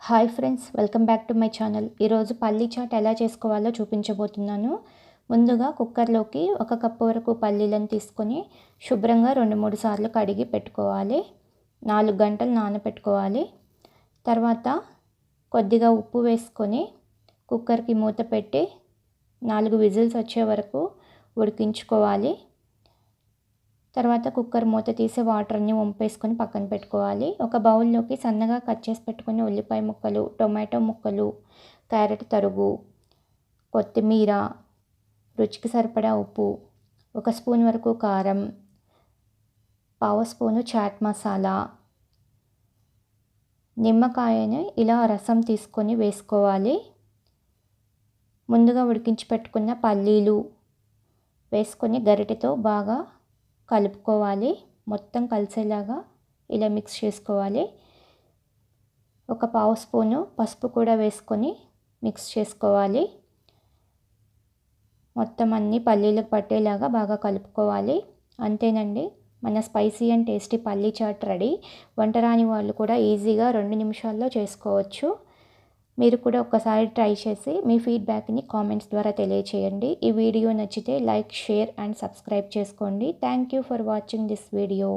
Hi friends, welcome back to my channel. ఈరోజు పల్లీ chat ఎలా చేసుకోవాలో చూపించబోతున్నాను. ముందుగా కుక్కర్లోకి 1 కప్పు వరకు పల్లీలను తీసుకొని శుభ్రంగా 2-3 సార్లు కడిగి పెట్టుకోవాలి. 4 గంటలు నానబెట్టుకోవాలి. తర్వాత కొద్దిగా ఉప్పు వేసుకొని కుక్కర్కి మూత పెట్టి 4 విజిల్స్ వచ్చే వరకు ఉడికించుకోవాలి. తర్వాత కుక్కర్ మూత తీసి వాటర్ అన్నీ వంపేసుకొని పక్కన పెట్టుకోవాలి. ఒక బౌల్లోకి సన్నగా కట్ చేసి పెట్టుకుని ఉల్లిపాయ ముక్కలు, టొమాటో ముక్కలు, క్యారెట్ తరుగు, కొత్తిమీర, రుచికి సరిపడా ఉప్పు, 1 స్పూన్ వరకు కారం, పావు స్పూను చాట్ మసాలా, నిమ్మకాయని ఇలా రసం తీసుకొని వేసుకోవాలి. ముందుగా ఉడికించి పెట్టుకున్న పల్లీలు వేసుకొని గరిటెతో బాగా కలుపుకోవాలి. మొత్తం కలిసేలాగా ఇలా మిక్స్ చేసుకోవాలి. 1 పావు స్పూను పసుపు కూడా వేసుకొని మిక్స్ చేసుకోవాలి. మొత్తం అన్ని పల్లీలకు పట్టేలాగా బాగా కలుపుకోవాలి. అంతేనండి, మన స్పైసీ అండ్ టేస్టీ పల్లీ చాట్ రెడీ. వంట రాని వాళ్ళు కూడా ఈజీగా 2 నిమిషాల్లో చేసుకోవచ్చు. మీరు కూడా ఒక్కసారి ట్రై చేసి మీ ఫీడ్బ్యాక్ని కామెంట్స్ ద్వారా తెలియచేయండి. ఈ వీడియో నచ్చితే లైక్, షేర్ అండ్ సబ్స్క్రైబ్ చేసుకోండి. Thank you for watching this video.